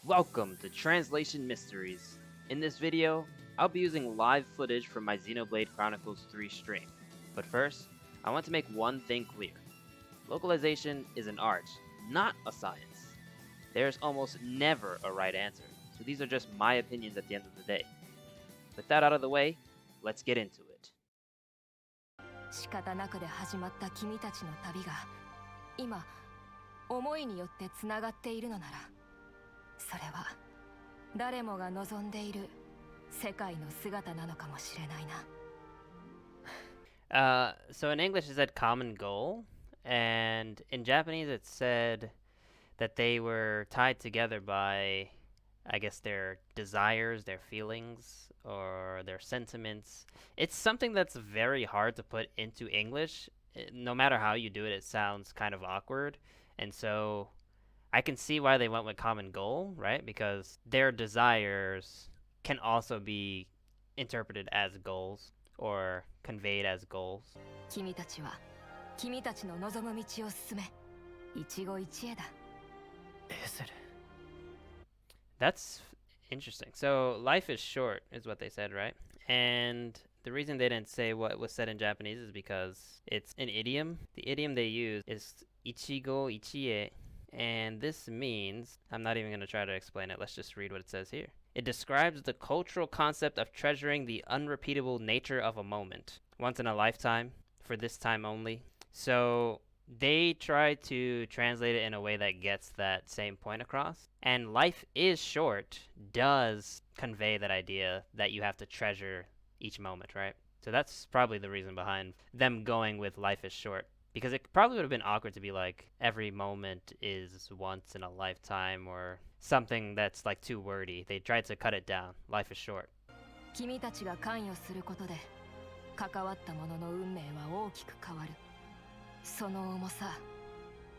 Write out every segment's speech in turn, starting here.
Welcome to Translation Mysteries. In this video, I'll be using live footage from my Xenoblade Chronicles 3 stream. But first, I want to make one thing clear. Localization is an art, not a science. There's almost never a right answer, so these are just my opinions at the end of the day. With that out of the way, let's get into it. 仕方なくで始まった君たちの旅が今思いによってつながっているのならそれは誰もが望んでいる世界の姿なのかもしれないな。So in English it said common goal, and in Japanese it said that they were tied together by, I guess, their desires, their feelings, or their sentiments. It's something that's very hard to put into English. No matter how you do it, it sounds kind of awkward. And so I can see why they went with common goal, right? Because their desires can also be interpreted as goals or conveyed as goals. 君たちは君たちの望む道を進め一期一会だ。That's interesting. So life is short is what they said, right? And the reason they didn't say what was said in Japanese is because it's an idiom. The idiom they use is ichigo ichie, and this means, I'm not even going to try to explain it. Let's just read what it says here. It describes the cultural concept of treasuring the unrepeatable nature of a moment, once in a lifetime, for this time only. So they try to translate it in a way that gets that same point across. And life is short does convey that idea that you have to treasure each moment, right? So that's probably the reason behind them going with life is short. Because it probably would have been awkward to be like, every moment is once in a lifetime, or something that's like too wordy. They tried to cut it down. Life is short. 君たちが関与することで関わった者の運命は大きく変わる。その重さ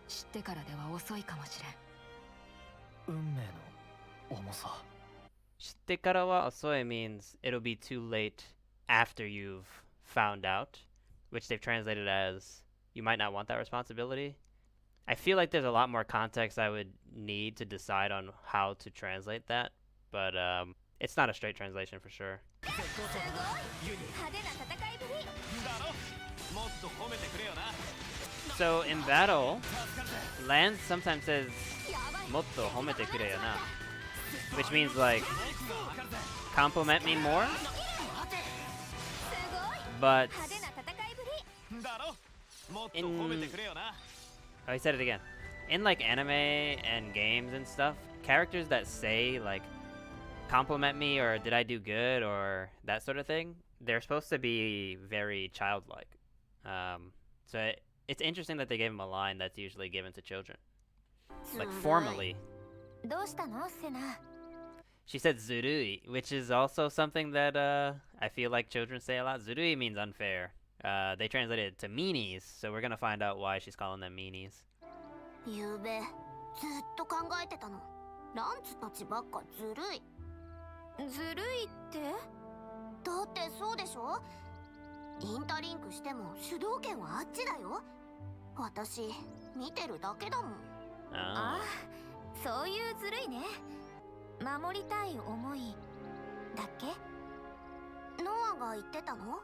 知ってからでは遅いかもしれん。運命の重さ。知ってからは遅い means it'll be too late after you've found out, which they've translated as you might not want that responsibility. I feel like there's a lot more context I would need to decide on how to translate that, but it's not a straight translation for sure. So in battle, Lance sometimes says "motto homete kure yo na," which means like compliment me more. But oh, he said it again. In like anime and games and stuff, characters that say like compliment me or did I do good or that sort of thing, they're supposed to be very childlike. So it's interesting that they gave him a line that's usually given to children, like formally. She said zurui, which is also something that I feel like children say a lot. Zurui means unfair. They translated it to meanies, so we're gonna find out why she's calling them meanies. ゆうべずっと考えてたの。ランツたちばっかずるい。ずるいって？だってそうでしょ？インタリンクしても主導権はあっちだよ。私見てるだけだもん。ああ、そういうずるいね。守りたい思いだっけ？ノアが言ってたの？うん。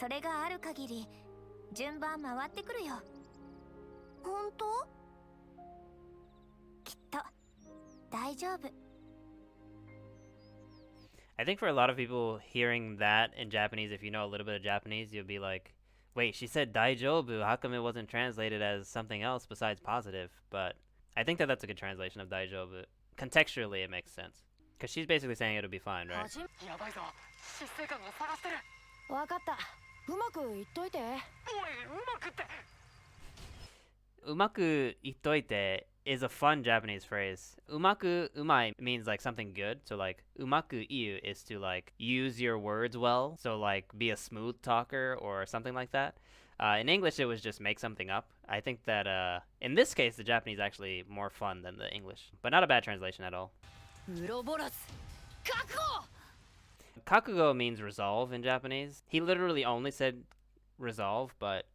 それがある限り順番回ってくるよ。本当？きっと大丈夫。I think for a lot of people hearing that in Japanese, if you know a little bit of Japanese, you'll be like, wait, she said daijoubu, how come it wasn't translated as something else besides positive? But I think that that's a good translation of daijoubu. Contextually, it makes sense. Because she's basically saying it'll be fine, right? わかった。うまくいっといて。おい、うまくって。Umaku itoite is a fun Japanese phrase. Umaku umai means like something good. So like umaku iu is to like use your words well. So like be a smooth talker or something like that. In English, it was just make something up. I think that in this case, the Japanese actually more fun than the English, but not a bad translation at all. Kakugo means resolve in Japanese. He literally only said resolve, but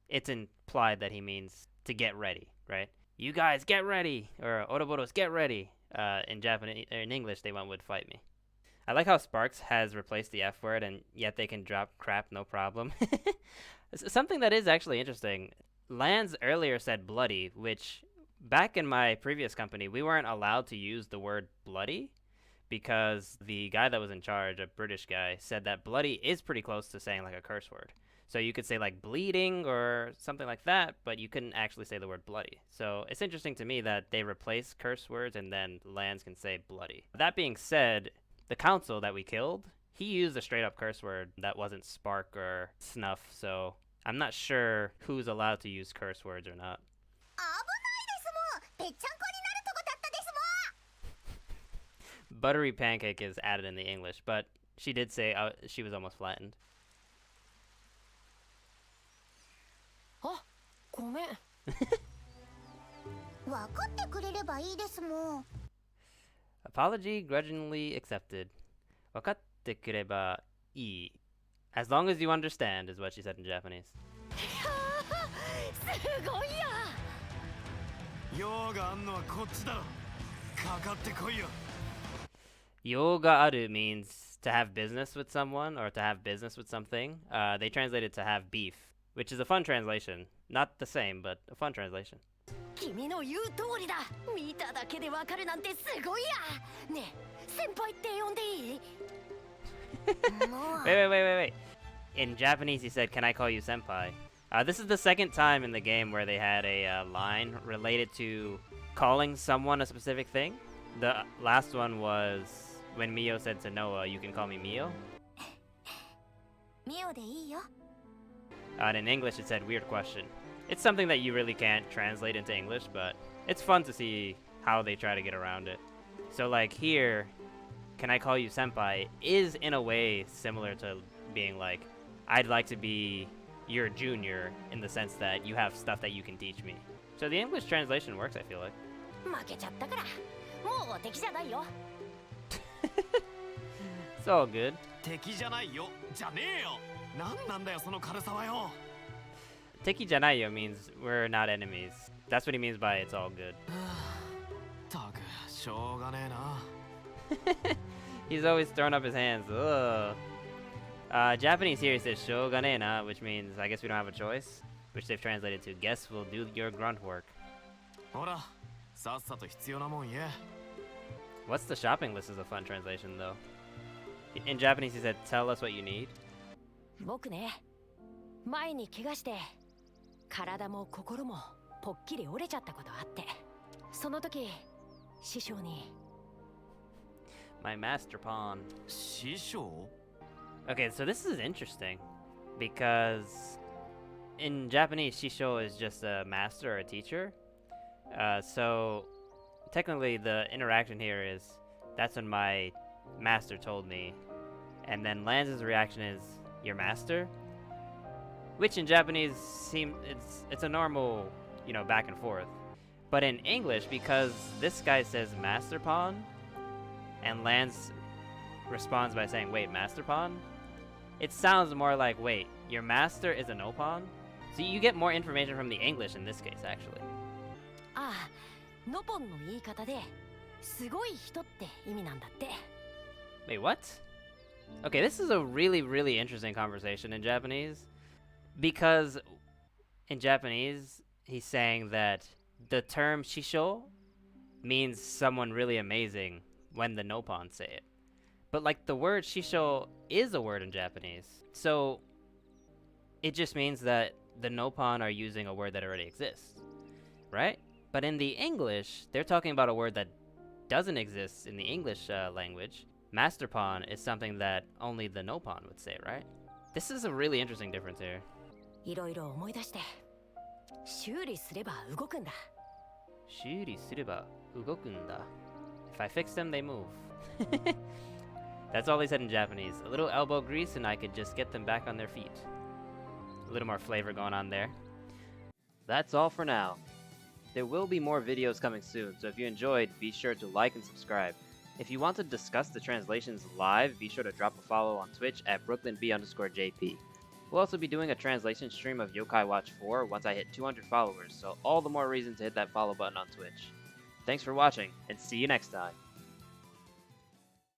it's implied that he means to get ready, right? You guys get ready, or Ouroboros get ready. In Japanese, or in English, they would fight me. I like how Sparks has replaced the F word, and yet they can drop crap no problem. Something that is actually interesting. Lance earlier said bloody, which back in my previous company, we weren't allowed to use the word bloody because the guy that was in charge, a British guy, said that bloody is pretty close to saying like a curse word. So you could say like bleeding or something like that, but you couldn't actually say the word bloody. So it's interesting to me that they replace curse words and then Lance can say bloody. That being said, the council that we killed, he used a straight up curse word that wasn't spark or snuff, so I'm not sure who's allowed to use curse words or not. 危ないですもん。ぺっちゃんこになるとこだったですもん。 Buttery pancake is added in the English, but she did say she was almost flattened. あ、ごめん。分かってくれればいいですもん。 Apology grudgingly accepted. 分かってくればいい. As long as you understand is what she said in Japanese. すごいや。用があんのはこっちだろ。かかってこいよ。 Yoga aru means to have business with someone or to have business with something. They translate it to have beef, which is a fun translation. Not the same, but a fun translation. 君の言う通りだ。見ただけでわかるなんてすごいや。ねえ、先輩って呼んでいい？ Wait. In Japanese, he said, "Can I call you senpai?" This is the second time in the game where they had a line related to calling someone a specific thing. The last one was when Mio said to Noah, "You can call me Mio." ミオでいいよ。 And in English, it said, "Weird question." It's something that you really can't translate into English, but it's fun to see how they try to get around it. So like here, "Can I call you senpai?" is in a way similar to being like, "I'd like to be your junior," in the sense that you have stuff that you can teach me. So the English translation works, I feel like. 負けちゃったから。もう敵じゃないよ。 It's all good. 敵じゃないよ。じゃねえよ。なんなんだよその軽さはよ。 Teki janayo means we're not enemies. That's what he means by it's all good. たくしょうがねえな。 He's always throwing up his hands. Ugh. Japanese here says "shogane na," which means I guess we don't have a choice, which they've translated to "guess we'll do your grunt work." ほら、さっさと必要なもん言え。 What's the shopping list is a fun translation though. In Japanese he said, "Tell us what you need." 僕ね、前に怪我して体も心もぽっきり折れちゃったことあって、その時師匠に My master pawn. 師匠？ Okay, so this is interesting because in Japanese, shisho is just a master or a teacher. So technically, the interaction here is that's when my master told me, and then Lance's reaction is your master, which in Japanese it's a normal, back and forth. But in English, because this guy says master pawn, and Lance responds by saying, "Wait, master pawn?" It sounds more like, wait, your master is a Nopon? So you get more information from the English in this case, actually. ああ、ノポンの言い方ですごい人って意味なんだって。 Wait, what? Okay, this is a really, really interesting conversation in Japanese. Because in Japanese, he's saying that the term shisho means someone really amazing when the Nopon say it. But like the word shisho is a word in Japanese. So it just means that the Nopon are using a word that already exists, right? But in the English, they're talking about a word that doesn't exist in the English language. Master pawn is something that only the Nopon would say, right? This is a really interesting difference here. いろいろ思い出して修理すれば動くんだ。 Shuri sureba ugokunda. If I fix them, they move. That's all he said in Japanese. A little elbow grease and I could just get them back on their feet. A little more flavor going on there. That's all for now. There will be more videos coming soon, so if you enjoyed, be sure to like and subscribe. If you want to discuss the translations live, be sure to drop a follow on Twitch at BrooklynB_JP. We'll also be doing a translation stream of Yokai Watch 4 once I hit 200 followers, so all the more reason to hit that follow button on Twitch. Thanks for watching, and see you next time.